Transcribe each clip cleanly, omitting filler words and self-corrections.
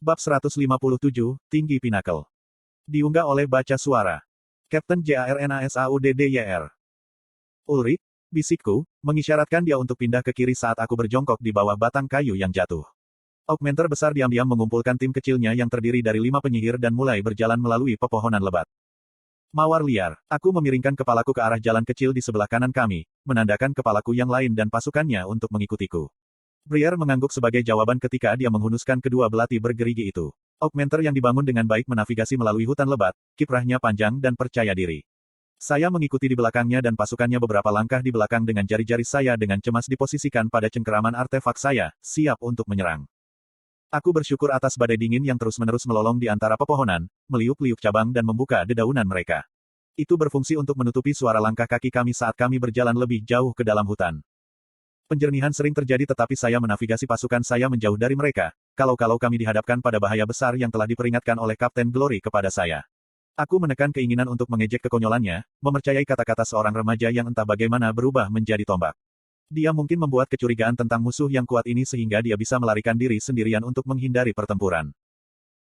Bab 157, Tinggi Pinnacle. Diunggah oleh Baca Suara. Kapten JARNASAUDDYR. Ulrich, bisikku, mengisyaratkan dia untuk pindah ke kiri saat aku berjongkok di bawah batang kayu yang jatuh. Augmenter besar diam-diam mengumpulkan tim kecilnya yang terdiri dari 5 penyihir dan mulai berjalan melalui pepohonan lebat. Mawar liar, aku memiringkan kepalaku ke arah jalan kecil di sebelah kanan kami, menandakan kepalaku yang lain dan pasukannya untuk mengikutiku. Briar mengangguk sebagai jawaban ketika dia menghunuskan kedua belati bergerigi itu. Augmenter yang dibangun dengan baik menavigasi melalui hutan lebat, kiprahnya panjang dan percaya diri. Saya mengikuti di belakangnya dan pasukannya beberapa langkah di belakang dengan jari-jari saya dengan cemas diposisikan pada cengkeraman artefak saya, siap untuk menyerang. Aku bersyukur atas badai dingin yang terus-menerus melolong di antara pepohonan, meliuk-liuk cabang dan membuka dedaunan mereka. Itu berfungsi untuk menutupi suara langkah kaki kami saat kami berjalan lebih jauh ke dalam hutan. Penjernihan sering terjadi tetapi saya menavigasi pasukan saya menjauh dari mereka, kalau-kalau kami dihadapkan pada bahaya besar yang telah diperingatkan oleh Kapten Glory kepada saya. Aku menekan keinginan untuk mengejek kekonyolannya, mempercayai kata-kata seorang remaja yang entah bagaimana berubah menjadi tombak. Dia mungkin membuat kecurigaan tentang musuh yang kuat ini sehingga dia bisa melarikan diri sendirian untuk menghindari pertempuran.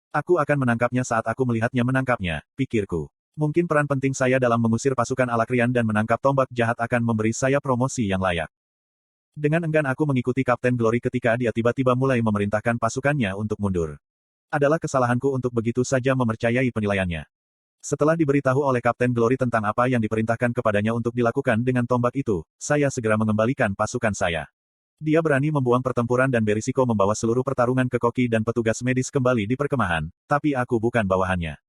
Aku akan menangkapnya saat aku melihatnya menangkapnya, pikirku. Mungkin peran penting saya dalam mengusir pasukan Alakrian dan menangkap tombak jahat akan memberi saya promosi yang layak. Dengan enggan aku mengikuti Kapten Glory ketika dia tiba-tiba mulai memerintahkan pasukannya untuk mundur. Adalah kesalahanku untuk begitu saja mempercayai penilaiannya. Setelah diberitahu oleh Kapten Glory tentang apa yang diperintahkan kepadanya untuk dilakukan dengan tombak itu, saya segera mengembalikan pasukan saya. Dia berani membuang pertempuran dan berisiko membawa seluruh pertarungan ke koki dan petugas medis kembali di perkemahan, tapi aku bukan bawahannya.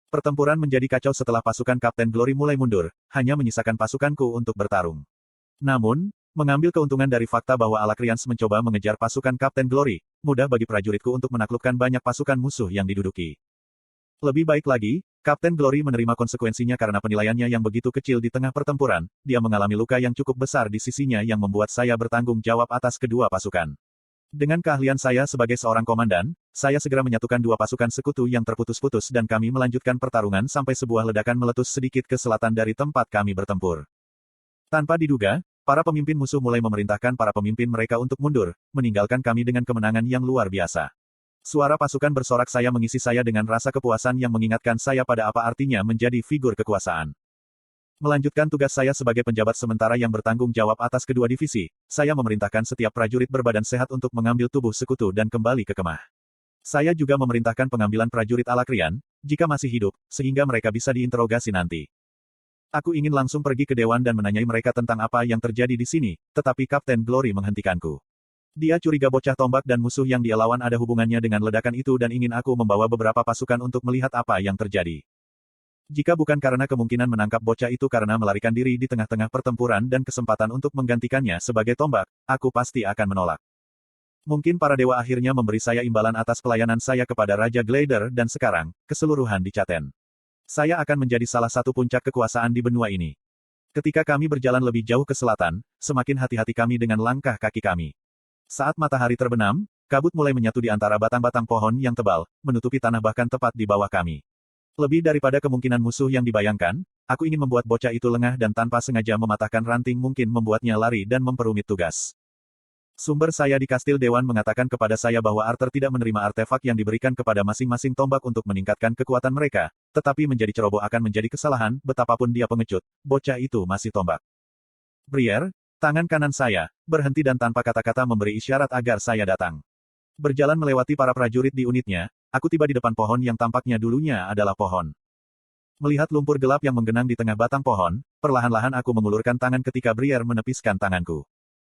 Pertempuran menjadi kacau setelah pasukan Kapten Glory mulai mundur, hanya menyisakan pasukanku untuk bertarung. Namun, mengambil keuntungan dari fakta bahwa Alakrians mencoba mengejar pasukan Kapten Glory, mudah bagi prajuritku untuk menaklukkan banyak pasukan musuh yang diduduki. Lebih baik lagi, Kapten Glory menerima konsekuensinya karena penilaiannya yang begitu kecil di tengah pertempuran, dia mengalami luka yang cukup besar di sisinya yang membuat saya bertanggung jawab atas kedua pasukan. Dengan keahlian saya sebagai seorang komandan, saya segera menyatukan dua pasukan sekutu yang terputus-putus dan kami melanjutkan pertarungan sampai sebuah ledakan meletus sedikit ke selatan dari tempat kami bertempur. Tanpa diduga, para pemimpin musuh mulai memerintahkan para pemimpin mereka untuk mundur, meninggalkan kami dengan kemenangan yang luar biasa. Suara pasukan bersorak saya mengisi saya dengan rasa kepuasan yang mengingatkan saya pada apa artinya menjadi figur kekuasaan. Melanjutkan tugas saya sebagai penjabat sementara yang bertanggung jawab atas kedua divisi, saya memerintahkan setiap prajurit berbadan sehat untuk mengambil tubuh sekutu dan kembali ke kemah. Saya juga memerintahkan pengambilan prajurit Alakrian, jika masih hidup, sehingga mereka bisa diinterogasi nanti. Aku ingin langsung pergi ke Dewan dan menanyai mereka tentang apa yang terjadi di sini, tetapi Kapten Glory menghentikanku. Dia curiga bocah tombak dan musuh yang dia lawan ada hubungannya dengan ledakan itu dan ingin aku membawa beberapa pasukan untuk melihat apa yang terjadi. Jika bukan karena kemungkinan menangkap bocah itu karena melarikan diri di tengah-tengah pertempuran dan kesempatan untuk menggantikannya sebagai tombak, aku pasti akan menolak. Mungkin para dewa akhirnya memberi saya imbalan atas pelayanan saya kepada Raja Glider dan sekarang, keseluruhan dicaten. Saya akan menjadi salah satu puncak kekuasaan di benua ini. Ketika kami berjalan lebih jauh ke selatan, semakin hati-hati kami dengan langkah kaki kami. Saat matahari terbenam, kabut mulai menyatu di antara batang-batang pohon yang tebal, menutupi tanah bahkan tepat di bawah kami. Lebih daripada kemungkinan musuh yang dibayangkan, aku ingin membuat bocah itu lengah dan tanpa sengaja mematahkan ranting mungkin membuatnya lari dan memperumit tugas. Sumber saya di Kastil Dewan mengatakan kepada saya bahwa Arthur tidak menerima artefak yang diberikan kepada masing-masing tombak untuk meningkatkan kekuatan mereka, tetapi menjadi ceroboh akan menjadi kesalahan, betapapun dia pengecut, bocah itu masih tombak. Briar, tangan kanan saya, berhenti dan tanpa kata-kata memberi isyarat agar saya datang. Berjalan melewati para prajurit di unitnya, aku tiba di depan pohon yang tampaknya dulunya adalah pohon. Melihat lumpur gelap yang menggenang di tengah batang pohon, perlahan-lahan aku mengulurkan tangan ketika Briar menepiskan tanganku.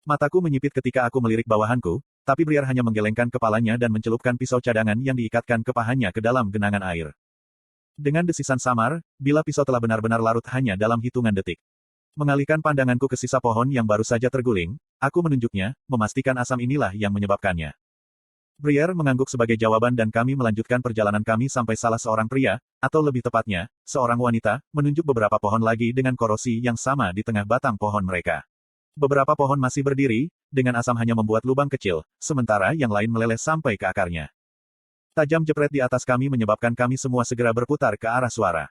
Mataku menyipit ketika aku melirik bawahanku, tapi Briar hanya menggelengkan kepalanya dan mencelupkan pisau cadangan yang diikatkan ke pahanya ke dalam genangan air. Dengan desisan samar, bila pisau telah benar-benar larut hanya dalam hitungan detik. Mengalihkan pandanganku ke sisa pohon yang baru saja terguling, aku menunjuknya, memastikan asam inilah yang menyebabkannya. Briar mengangguk sebagai jawaban dan kami melanjutkan perjalanan kami sampai salah seorang pria, atau lebih tepatnya, seorang wanita, menunjuk beberapa pohon lagi dengan korosi yang sama di tengah batang pohon mereka. Beberapa pohon masih berdiri, dengan asam hanya membuat lubang kecil, sementara yang lain meleleh sampai ke akarnya. Tajam jepret di atas kami menyebabkan kami semua segera berputar ke arah suara.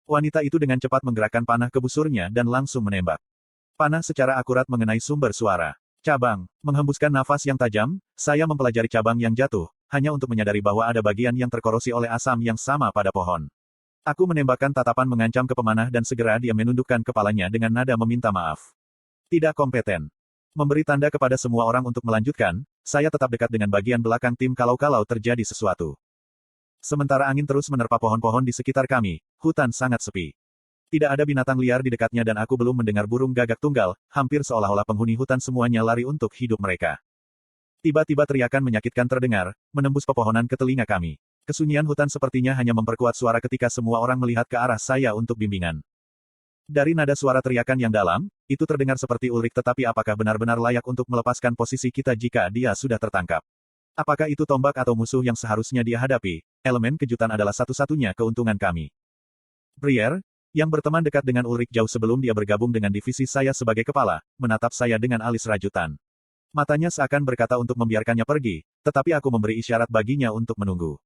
Wanita itu dengan cepat menggerakkan panah ke busurnya dan langsung menembak. Panah secara akurat mengenai sumber suara. Cabang, menghembuskan nafas yang tajam, saya mempelajari cabang yang jatuh, hanya untuk menyadari bahwa ada bagian yang terkorosi oleh asam yang sama pada pohon. Aku menembakkan tatapan mengancam ke pemanah dan segera dia menundukkan kepalanya dengan nada meminta maaf. Tidak kompeten. Memberi tanda kepada semua orang untuk melanjutkan, saya tetap dekat dengan bagian belakang tim kalau-kalau terjadi sesuatu. Sementara angin terus menerpa pohon-pohon di sekitar kami, hutan sangat sepi. Tidak ada binatang liar di dekatnya dan aku belum mendengar burung gagak tunggal, hampir seolah-olah penghuni hutan semuanya lari untuk hidup mereka. Tiba-tiba teriakan menyakitkan terdengar, menembus pepohonan ke telinga kami. Kesunyian hutan sepertinya hanya memperkuat suara ketika semua orang melihat ke arah saya untuk bimbingan. Dari nada suara teriakan yang dalam, itu terdengar seperti Ulrich, tetapi apakah benar-benar layak untuk melepaskan posisi kita jika dia sudah tertangkap? Apakah itu tombak atau musuh yang seharusnya dia hadapi? Elemen kejutan adalah satu-satunya keuntungan kami. Briere, yang berteman dekat dengan Ulrich jauh sebelum dia bergabung dengan divisi saya sebagai kepala, menatap saya dengan alis rajutan. Matanya seakan berkata untuk membiarkannya pergi, tetapi aku memberi isyarat baginya untuk menunggu.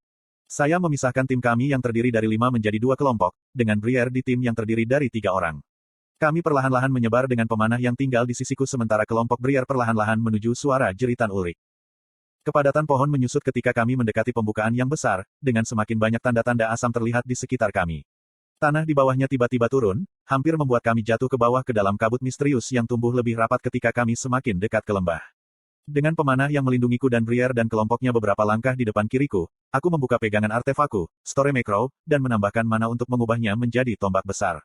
Saya memisahkan tim kami yang terdiri dari 5 menjadi 2 kelompok, dengan Briere di tim yang terdiri dari 3 orang. Kami perlahan-lahan menyebar dengan pemanah yang tinggal di sisiku sementara kelompok Briere perlahan-lahan menuju suara jeritan Ulrich. Kepadatan pohon menyusut ketika kami mendekati pembukaan yang besar, dengan semakin banyak tanda-tanda asam terlihat di sekitar kami. Tanah di bawahnya tiba-tiba turun, hampir membuat kami jatuh ke bawah ke dalam kabut misterius yang tumbuh lebih rapat ketika kami semakin dekat ke lembah. Dengan pemanah yang melindungiku dan Briere dan kelompoknya beberapa langkah di depan kiriku, aku membuka pegangan artefakku, Storm Macro, dan menambahkan mana untuk mengubahnya menjadi tombak besar.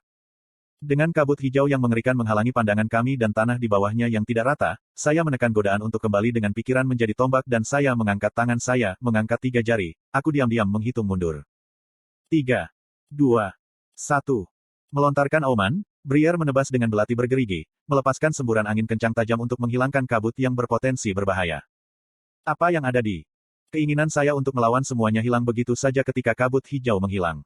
Dengan kabut hijau yang mengerikan menghalangi pandangan kami dan tanah di bawahnya yang tidak rata, saya menekan godaan untuk kembali dengan pikiran menjadi tombak dan saya mengangkat tangan saya, mengangkat 3 jari. Aku diam-diam menghitung mundur. 3, 2, 1. Melontarkan auman, Briere menebas dengan belati bergerigi, melepaskan semburan angin kencang tajam untuk menghilangkan kabut yang berpotensi berbahaya. Apa yang ada di? Keinginan saya untuk melawan semuanya hilang begitu saja ketika kabut hijau menghilang.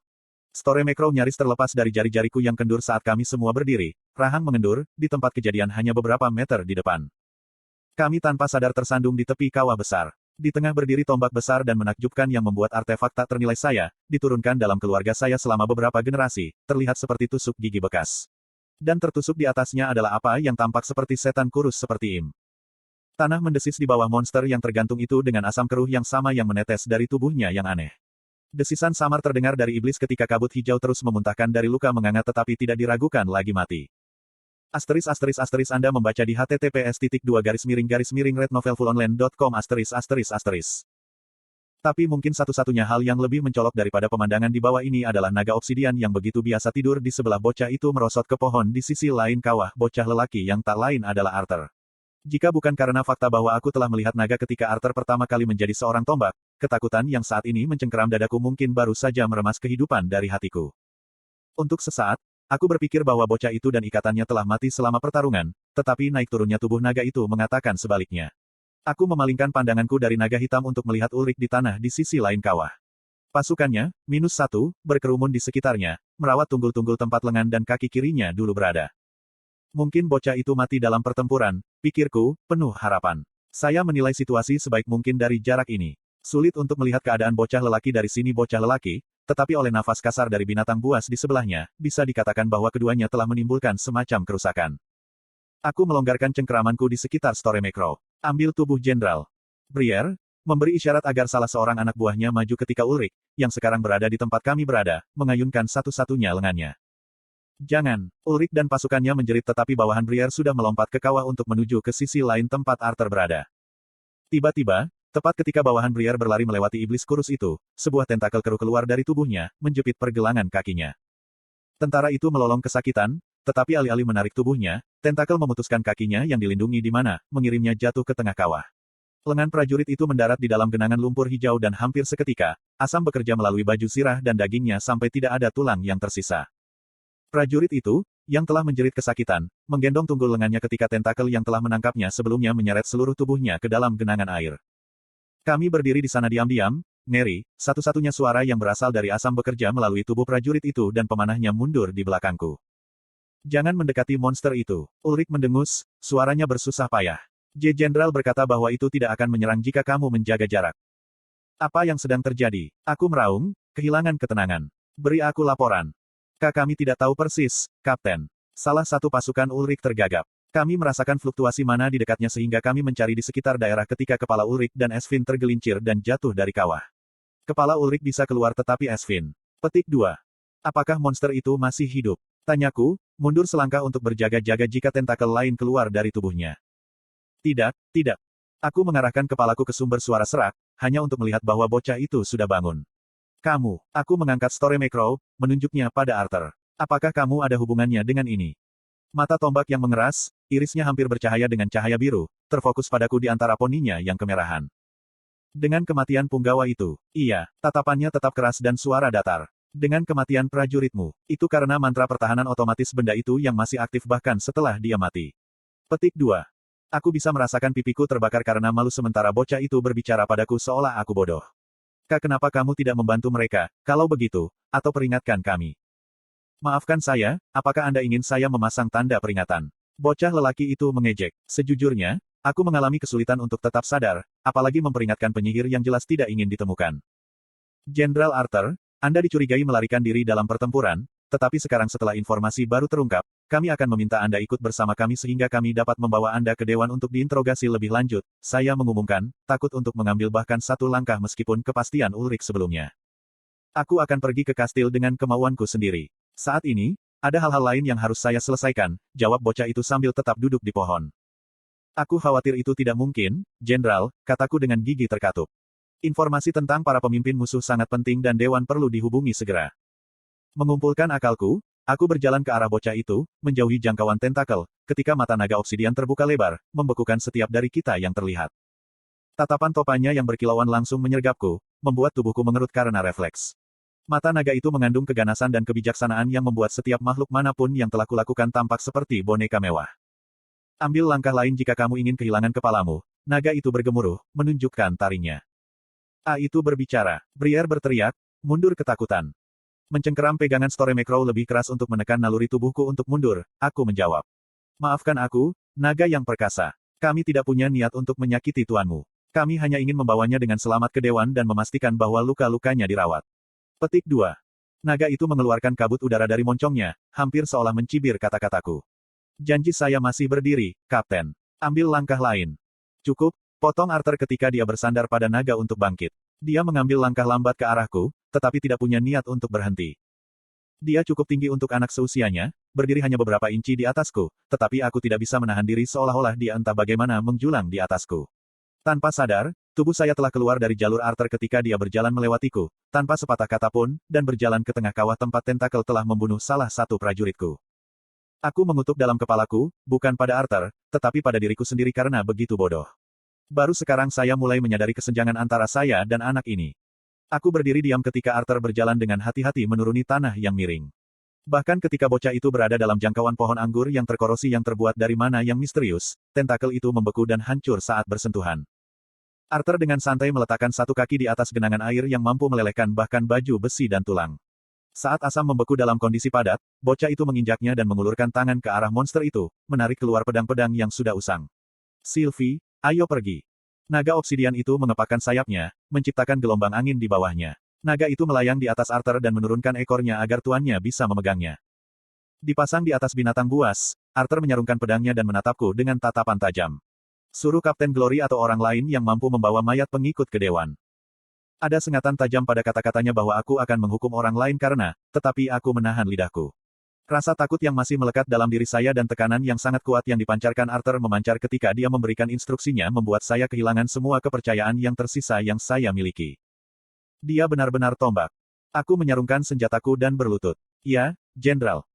Storm Macro nyaris terlepas dari jari-jariku yang kendur saat kami semua berdiri, rahang mengendur, di tempat kejadian hanya beberapa meter di depan. Kami tanpa sadar tersandung di tepi kawah besar. Di tengah berdiri tombak besar dan menakjubkan yang membuat artefak tak ternilai saya, diturunkan dalam keluarga saya selama beberapa generasi, terlihat seperti tusuk gigi bekas. Dan tertusuk di atasnya adalah apa yang tampak seperti setan kurus seperti Im. Tanah mendesis di bawah monster yang tergantung itu dengan asam keruh yang sama yang menetes dari tubuhnya yang aneh. Desisan samar terdengar dari iblis ketika kabut hijau terus memuntahkan dari luka menganga tetapi tidak diragukan lagi mati. **** Anda membaca di https://rednovelfullonline.com ***. Tapi mungkin satu-satunya hal yang lebih mencolok daripada pemandangan di bawah ini adalah naga obsidian yang begitu biasa tidur di sebelah bocah itu merosot ke pohon di sisi lain kawah. Bocah lelaki yang tak lain adalah Arthur. Jika bukan karena fakta bahwa aku telah melihat naga ketika Arthur pertama kali menjadi seorang tombak, ketakutan yang saat ini mencengkeram dadaku mungkin baru saja meremas kehidupan dari hatiku. Untuk sesaat, aku berpikir bahwa bocah itu dan ikatannya telah mati selama pertarungan, tetapi naik turunnya tubuh naga itu mengatakan sebaliknya. Aku memalingkan pandanganku dari naga hitam untuk melihat Ulrich di tanah di sisi lain kawah. Pasukannya, -1, berkerumun di sekitarnya, merawat tunggul-tunggul tempat lengan dan kaki kirinya dulu berada. Mungkin bocah itu mati dalam pertempuran, pikirku, penuh harapan. Saya menilai situasi sebaik mungkin dari jarak ini. Sulit untuk melihat keadaan bocah lelaki dari sini bocah lelaki, tetapi oleh nafas kasar dari binatang buas di sebelahnya, bisa dikatakan bahwa keduanya telah menimbulkan semacam kerusakan. Aku melonggarkan cengkeramanku di sekitar Storm Macro. Ambil tubuh Jenderal Briere, memberi isyarat agar salah seorang anak buahnya maju ketika Ulrich, yang sekarang berada di tempat kami berada, mengayunkan satu-satunya lengannya. Jangan, Ulrich dan pasukannya menjerit tetapi bawahan Briere sudah melompat ke kawah untuk menuju ke sisi lain tempat Arthur berada. Tiba-tiba, tepat ketika bawahan Briere berlari melewati iblis kurus itu, sebuah tentakel keruh keluar dari tubuhnya, menjepit pergelangan kakinya. Tentara itu melolong kesakitan, tetapi alih-alih menarik tubuhnya, tentakel memutuskan kakinya yang dilindungi di mana, mengirimnya jatuh ke tengah kawah. Lengan prajurit itu mendarat di dalam genangan lumpur hijau dan hampir seketika, asam bekerja melalui baju sirah dan dagingnya sampai tidak ada tulang yang tersisa. Prajurit itu, yang telah menjerit kesakitan, menggendong tunggul lengannya ketika tentakel yang telah menangkapnya sebelumnya menyeret seluruh tubuhnya ke dalam genangan air. Kami berdiri di sana diam-diam, ngeri, satu-satunya suara yang berasal dari asam bekerja melalui tubuh prajurit itu dan pemanahnya mundur di belakangku. Jangan mendekati monster itu. Ulrich mendengus, suaranya bersusah payah. Jenderal berkata bahwa itu tidak akan menyerang jika kamu menjaga jarak. Apa yang sedang terjadi? Aku meraung, kehilangan ketenangan. Beri aku laporan. Kami tidak tahu persis, Kapten. Salah satu pasukan Ulrich tergagap. Kami merasakan fluktuasi mana di dekatnya sehingga kami mencari di sekitar daerah ketika kepala Ulrich dan Esvin tergelincir dan jatuh dari kawah. Kepala Ulrich bisa keluar tetapi Esvin. Petik 2. Apakah monster itu masih hidup? Tanyaku, mundur selangkah untuk berjaga-jaga jika tentakel lain keluar dari tubuhnya. Tidak, tidak. Aku mengarahkan kepalaku ke sumber suara serak, hanya untuk melihat bahwa bocah itu sudah bangun. Kamu, aku mengangkat Storm Crow, menunjuknya pada Arthur. Apakah kamu ada hubungannya dengan ini? Mata tombak yang mengeras, irisnya hampir bercahaya dengan cahaya biru, terfokus padaku di antara poninya yang kemerahan. Dengan kematian punggawa itu, iya, tatapannya tetap keras dan suara datar. Dengan kematian prajuritmu, itu karena mantra pertahanan otomatis benda itu yang masih aktif bahkan setelah dia mati. Petik 2. Aku bisa merasakan pipiku terbakar karena malu sementara bocah itu berbicara padaku seolah aku bodoh. Kenapa kamu tidak membantu mereka, kalau begitu, atau peringatkan kami? Maafkan saya, apakah Anda ingin saya memasang tanda peringatan? Bocah lelaki itu mengejek. Sejujurnya, aku mengalami kesulitan untuk tetap sadar, apalagi memperingatkan penyihir yang jelas tidak ingin ditemukan. Jenderal Arthur, Anda dicurigai melarikan diri dalam pertempuran, tetapi sekarang setelah informasi baru terungkap, kami akan meminta Anda ikut bersama kami sehingga kami dapat membawa Anda ke Dewan untuk diinterogasi lebih lanjut. Saya mengumumkan, takut untuk mengambil bahkan satu langkah meskipun kepastian Ulrich sebelumnya. Aku akan pergi ke kastil dengan kemauanku sendiri. Saat ini, ada hal-hal lain yang harus saya selesaikan, jawab bocah itu sambil tetap duduk di pohon. Aku khawatir itu tidak mungkin, Jenderal, kataku dengan gigi terkatup. Informasi tentang para pemimpin musuh sangat penting dan Dewan perlu dihubungi segera. Mengumpulkan akalku, aku berjalan ke arah bocah itu, menjauhi jangkauan tentakel, ketika mata naga obsidian terbuka lebar, membekukan setiap dari kita yang terlihat. Tatapan topannya yang berkilauan langsung menyergapku, membuat tubuhku mengerut karena refleks. Mata naga itu mengandung keganasan dan kebijaksanaan yang membuat setiap makhluk manapun yang telah kulakukan tampak seperti boneka mewah. Ambil langkah lain jika kamu ingin kehilangan kepalamu, naga itu bergemuruh, menunjukkan taringnya. Itu berbicara, Briar berteriak, mundur ketakutan. Mencengkeram pegangan Storm Crow lebih keras untuk menekan naluri tubuhku untuk mundur, aku menjawab. Maafkan aku, naga yang perkasa. Kami tidak punya niat untuk menyakiti tuanmu. Kami hanya ingin membawanya dengan selamat ke Dewan dan memastikan bahwa luka-lukanya dirawat. Petik 2. Naga itu mengeluarkan kabut udara dari moncongnya, hampir seolah mencibir kata-kataku. Janji saya masih berdiri, Kapten. Ambil langkah lain. Cukup, potong Arthur ketika dia bersandar pada naga untuk bangkit. Dia mengambil langkah lambat ke arahku, tetapi tidak punya niat untuk berhenti. Dia cukup tinggi untuk anak seusianya, berdiri hanya beberapa inci di atasku, tetapi aku tidak bisa menahan diri seolah-olah dia entah bagaimana menjulang di atasku. Tanpa sadar, tubuh saya telah keluar dari jalur Arthur ketika dia berjalan melewatiku, tanpa sepatah kata pun, dan berjalan ke tengah kawah tempat tentakel telah membunuh salah satu prajuritku. Aku mengutuk dalam kepalaku, bukan pada Arthur, tetapi pada diriku sendiri karena begitu bodoh. Baru sekarang saya mulai menyadari kesenjangan antara saya dan anak ini. Aku berdiri diam ketika Arthur berjalan dengan hati-hati menuruni tanah yang miring. Bahkan ketika bocah itu berada dalam jangkauan pohon anggur yang terkorosi yang terbuat dari mana yang misterius, tentakel itu membeku dan hancur saat bersentuhan. Arthur dengan santai meletakkan satu kaki di atas genangan air yang mampu melelehkan bahkan baju besi dan tulang. Saat asam membeku dalam kondisi padat, bocah itu menginjaknya dan mengulurkan tangan ke arah monster itu, menarik keluar pedang-pedang yang sudah usang. Sylvie, ayo pergi. Naga obsidian itu mengepakkan sayapnya, menciptakan gelombang angin di bawahnya. Naga itu melayang di atas Arthur dan menurunkan ekornya agar tuannya bisa memegangnya. Dipasang di atas binatang buas, Arthur menyarungkan pedangnya dan menatapku dengan tatapan tajam. Suruh Kapten Glory atau orang lain yang mampu membawa mayat pengikut ke Dewan. Ada sengatan tajam pada kata-katanya bahwa aku akan menghukum orang lain karena, tetapi aku menahan lidahku. Rasa takut yang masih melekat dalam diri saya dan tekanan yang sangat kuat yang dipancarkan Arthur memancar ketika dia memberikan instruksinya membuat saya kehilangan semua kepercayaan yang tersisa yang saya miliki. Dia benar-benar tombak. Aku menyarungkan senjataku dan berlutut. Ya, Jenderal.